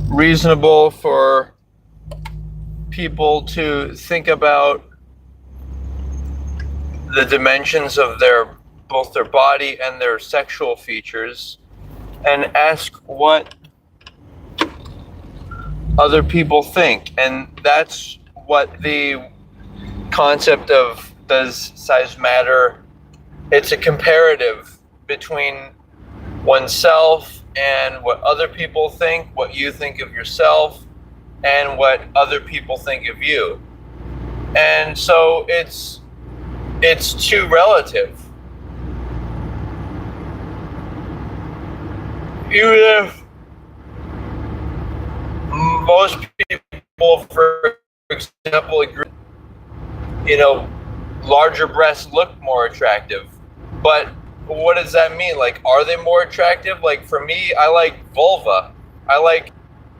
reasonable for people to think about the dimensions of both their body and their sexual features and ask what other people think. And that's what the concept of does size matter. It's a comparative between oneself and what other people think, what you think of yourself, and what other people think of you. And so it's too relative. Even if most people, for example, agree, larger breasts look more attractive. But what does that mean? Like, are they more attractive? Like, for me, I like vulva. I like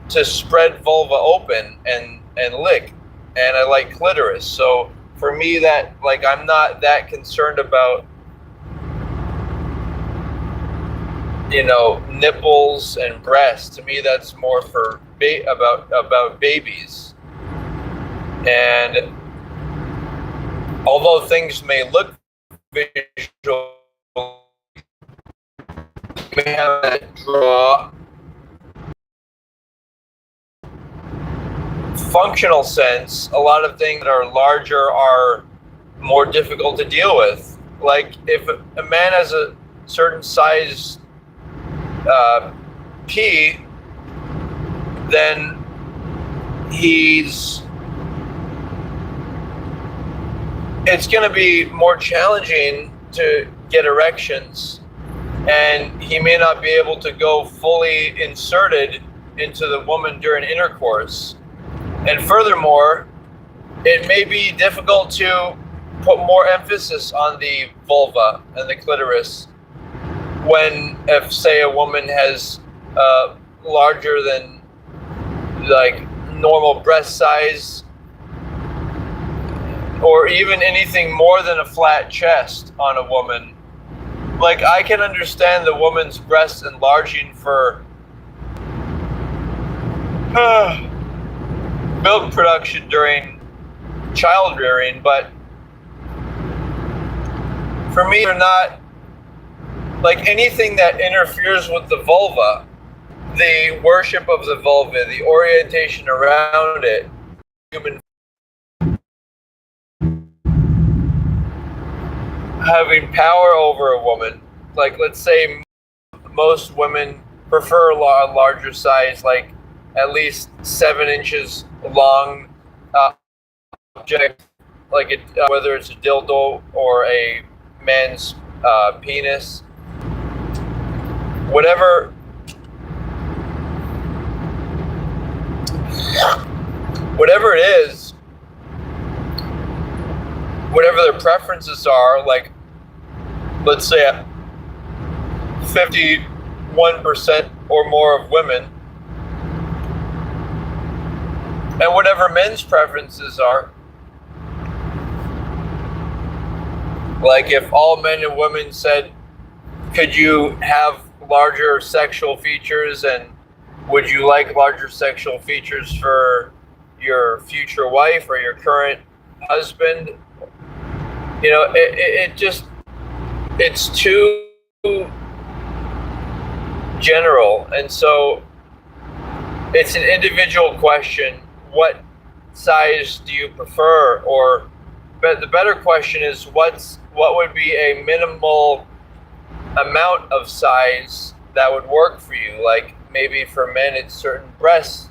to spread vulva open and lick, and I like clitoris. So for me, that, like, I'm not that concerned about nipples and breasts. To me, that's more for about babies. And although things may look visual, may have that draw functional sense, a lot of things that are larger are more difficult to deal with. Like, if a man has a certain size P, then it's going to be more challenging to get erections, and he may not be able to go fully inserted into the woman during intercourse. And furthermore, it may be difficult to put more emphasis on the vulva and the clitoris if, say, a woman has larger than, like, normal breast size, or even anything more than a flat chest on a woman. Like, I can understand the woman's breasts enlarging for milk production during child rearing, but for me, they're not, like, anything that interferes with the vulva, the worship of the vulva, the orientation around it, human having power over a woman. Like, let's say most women prefer a larger size, like at least 7 inches long object, like whether it's a dildo or a man's penis, whatever it is, whatever their preferences are. Like, let's say 51% or more of women, and whatever men's preferences are. Like, if all men and women said, could you have larger sexual features, and would you like larger sexual features for your future wife or your current husband? It's too general. And so it's an individual question. What size do you prefer? Or the better question is, what would be a minimal amount of size that would work for you? Like, maybe for men it's certain breast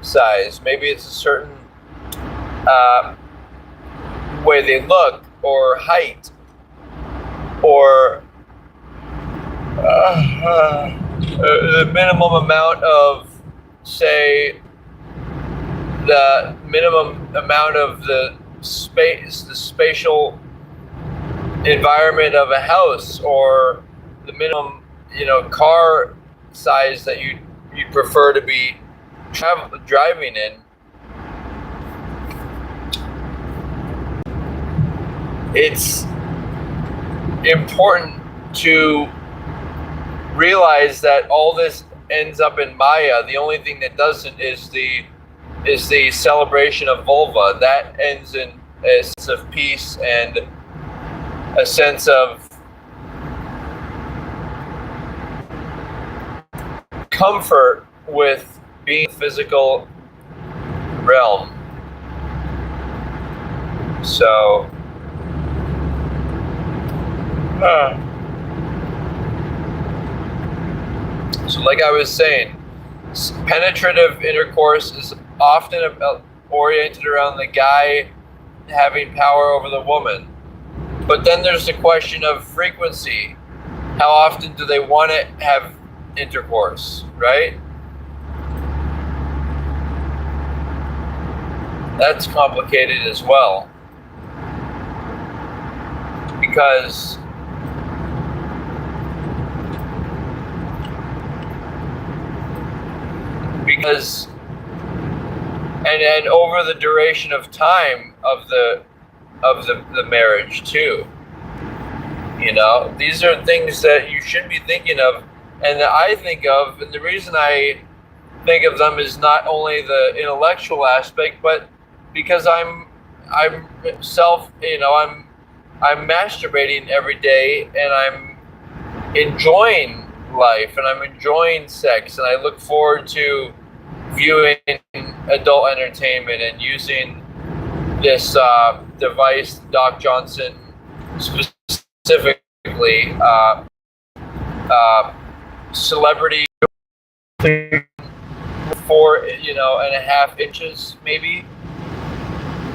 size, maybe it's a certain way they look, or height, or the minimum amount of, say, the minimum amount of the spatial environment of a house, or the minimum, car size that you'd prefer to be driving in. It's important to realize that all this ends up in Maya. The only thing that doesn't is the celebration of vulva. That ends in a sense of peace and a sense of comfort with being physical realm. So so like I was saying, penetrative intercourse is often oriented around the guy having power over the woman. But then there's the question of frequency. How often do they want to have intercourse, right? That's complicated as well. Because and over the duration of time of the marriage too. You know, these are things that you should be thinking of, and that I think of, and the reason I think of them is not only the intellectual aspect, but because I'm masturbating every day, and I'm enjoying life, and I'm enjoying sex, and I look forward to viewing adult entertainment and using this device, Doc Johnson specifically, celebrity 4.5 inches maybe,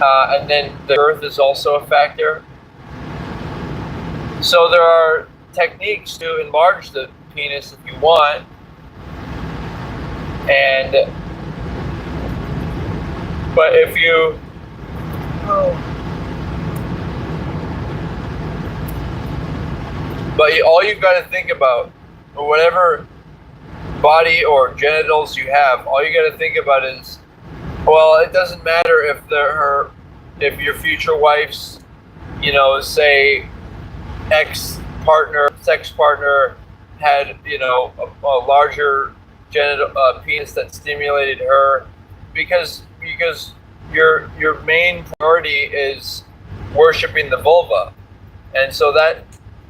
and then the girth is also a factor. So there are techniques to enlarge the penis if you want, but if you all you've got to think about, or whatever body or genitals you have, all you got to think about is, well, it doesn't matter if your future wife's, say, sex partner had, a larger penis that stimulated her, because your main priority is worshiping the vulva, and so that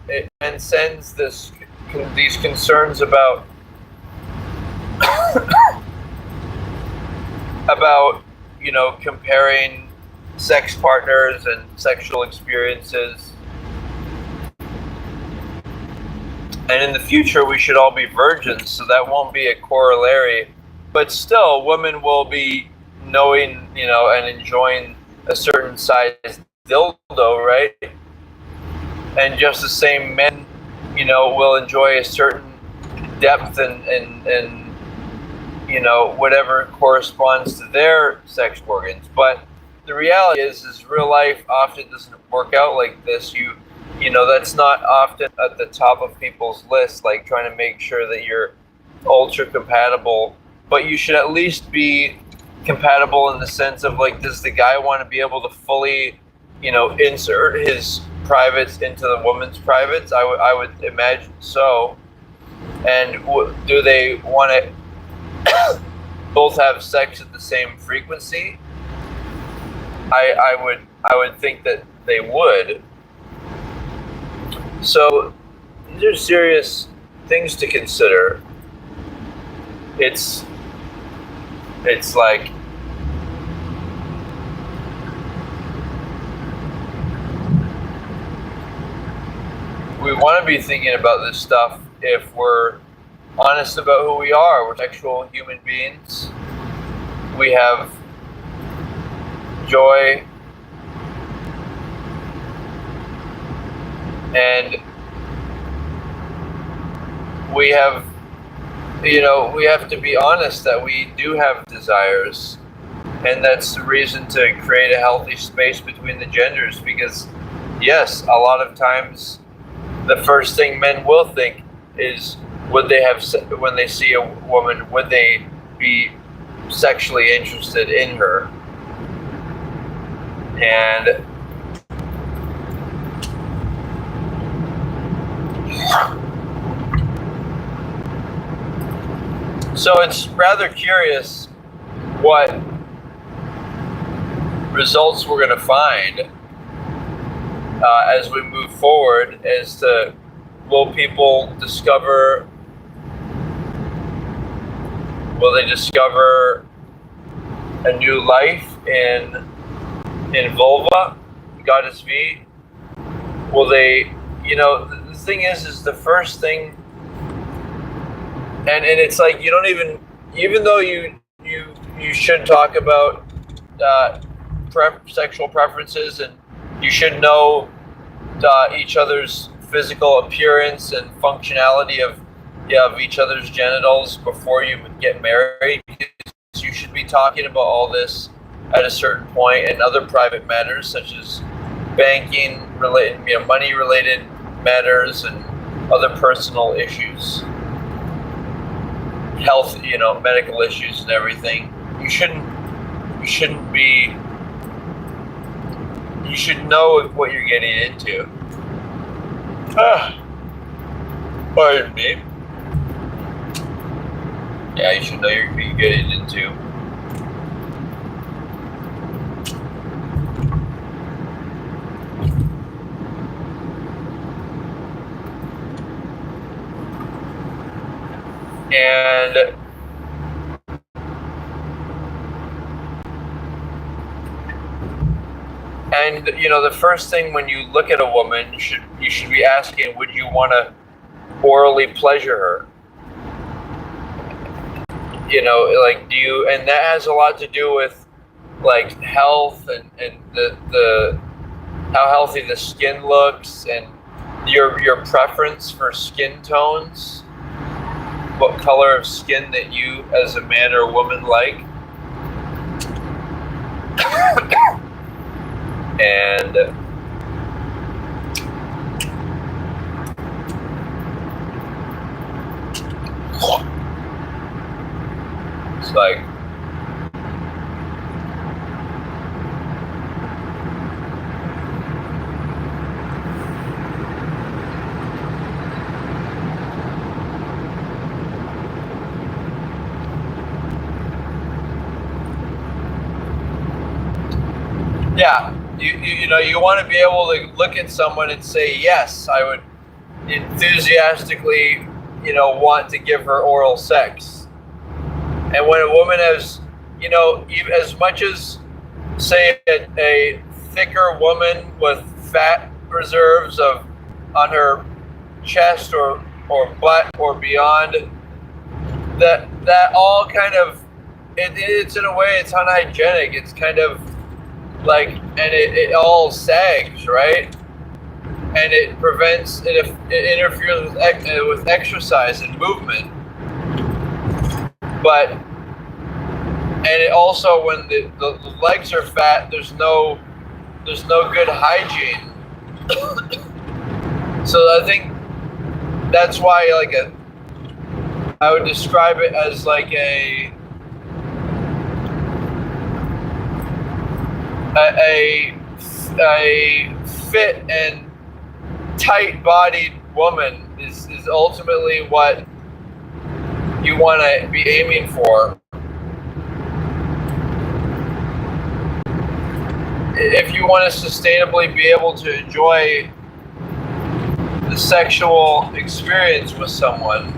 it transcends these concerns about comparing sex partners and sexual experiences. And in the future, we should all be virgins, so that won't be a corollary. But still, women will be knowing, and enjoying a certain size dildo, right? And just the same, men, will enjoy a certain depth and whatever corresponds to their sex organs. But the reality is real life often doesn't work out like this. That's not often at the top of people's lists, like trying to make sure that you're ultra compatible. But you should at least be compatible in the sense of, like, does the guy want to be able to fully, insert his privates into the woman's privates? I would imagine so. And do they want to both have sex at the same frequency? I would think that they would. So these are serious things to consider. It's like, we want to be thinking about this stuff if we're honest about who we are. We're sexual human beings. We have joy, and we have to be honest that we do have desires, and that's the reason to create a healthy space between the genders. Because yes, a lot of times the first thing men will think is, when they see a woman, would they be sexually interested in her? And So it's rather curious what results we're going to find as we move forward, as to will people discover, will they discover a new life in vulva, goddess V? Will they, the thing is the first thing, and it's like you don't even though you should talk about sexual preferences, and you should know each other's physical appearance and functionality of each other's genitals before you get married. You should be talking about all this at a certain point, and other private matters such as banking related, money related matters, and other personal issues, health, medical issues and everything. You should know what you're getting into. Pardon me. Yeah, you should know you're getting into. And the first thing when you look at a woman, you should be asking, would you want to orally pleasure her? Like, do you? And that has a lot to do with like health and the how healthy the skin looks, and your preference for skin tones, what color of skin that you as a man or woman like. And it's like, yeah, you want to be able to look at someone and say, yes, I would enthusiastically, want to give her oral sex. And when a woman has, even as much as, say, a thicker woman with fat reserves on her chest or butt or beyond, that all kind of, it's in a way, it's unhygienic. It's kind of like, and it all sags, right? And it prevents, it interferes with exercise and movement. But, and it also, when the legs are fat, there's no good hygiene. So I think that's why, I would describe it as like a fit and tight-bodied woman is ultimately what you want to be aiming for. If you want to sustainably be able to enjoy the sexual experience with someone,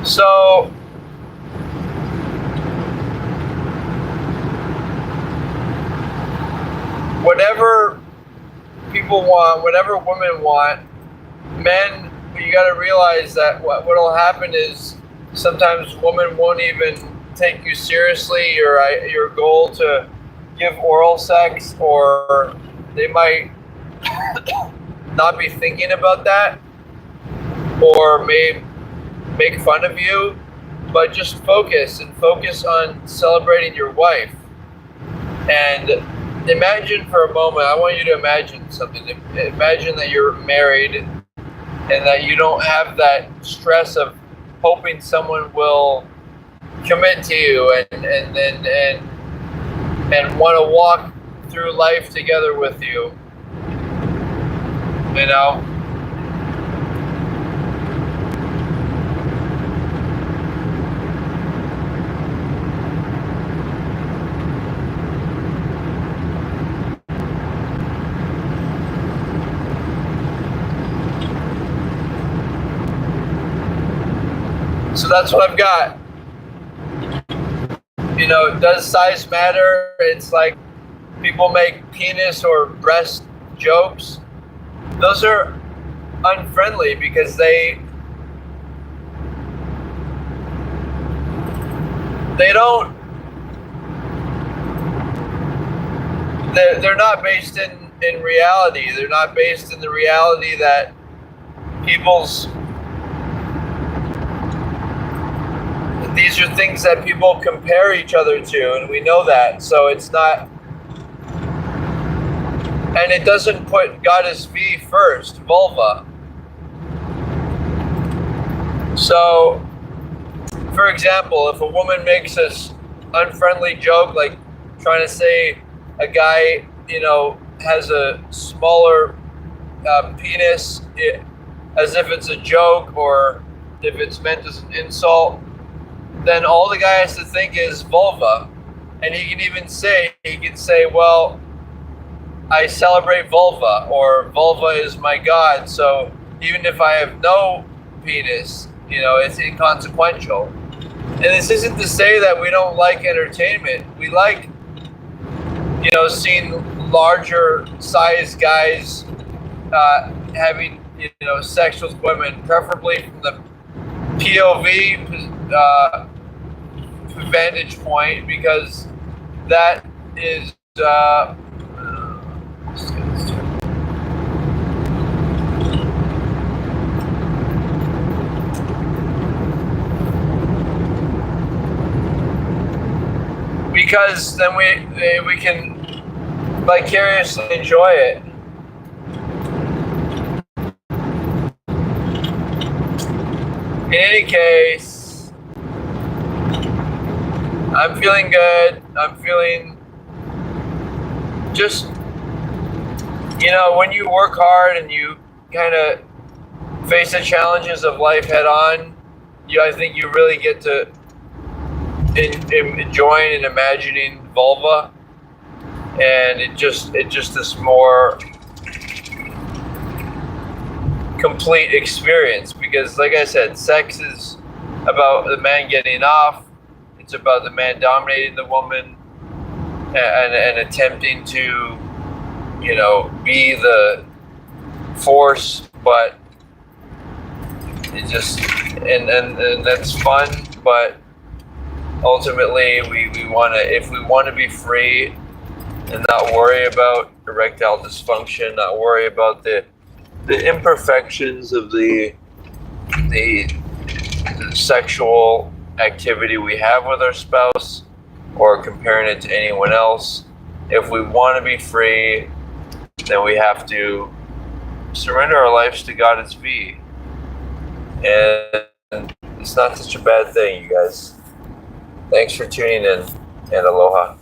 So, whatever people want, whatever women want, men, you got to realize that what'll happen is sometimes women won't even take you seriously, your goal to give oral sex, or they might not be thinking about that, or may make fun of you, but just focus on celebrating your wife. And imagine for a moment, I want you to imagine something. Imagine that you're married and that you don't have that stress of hoping someone will commit to you and and want to walk through life together with you. You know? So that's what I've got. You know, does size matter? It's like people make penis or breast jokes. Those are unfriendly because they don't, they're not based in reality. They're not based in the reality that people's, these are things that people compare each other to, and we know that. So it's not, and it doesn't put goddess V first, vulva. So, for example, if a woman makes this unfriendly joke, like trying to say a guy, you know, has a smaller penis, as if it's a joke or if it's meant as an insult, then all the guy has to think is vulva. And he can say, well, I celebrate vulva, or vulva is my god, so even if I have no penis, you know, it's inconsequential. And this isn't to say that we don't like entertainment. We like, you know, seeing larger size guys having, you know, sex with women, preferably from the POV vantage point, because that is because then we can vicariously enjoy it. In any case, I'm feeling good. I'm feeling just, you know, when you work hard and you kind of face the challenges of life head on, I think you really get to enjoying and imagining vulva, and it just this more complete experience, because like I said, sex is about the man getting off. It's about the man dominating the woman and attempting to, you know, be the force, but it just and that's fun, but ultimately we want to, if we want to be free and not worry about erectile dysfunction, not worry about the imperfections of the sexual activity we have with our spouse, or comparing it to anyone else. If we want to be free, then we have to surrender our lives to Goddess V. And it's not such a bad thing, you guys. Thanks for tuning in, and aloha.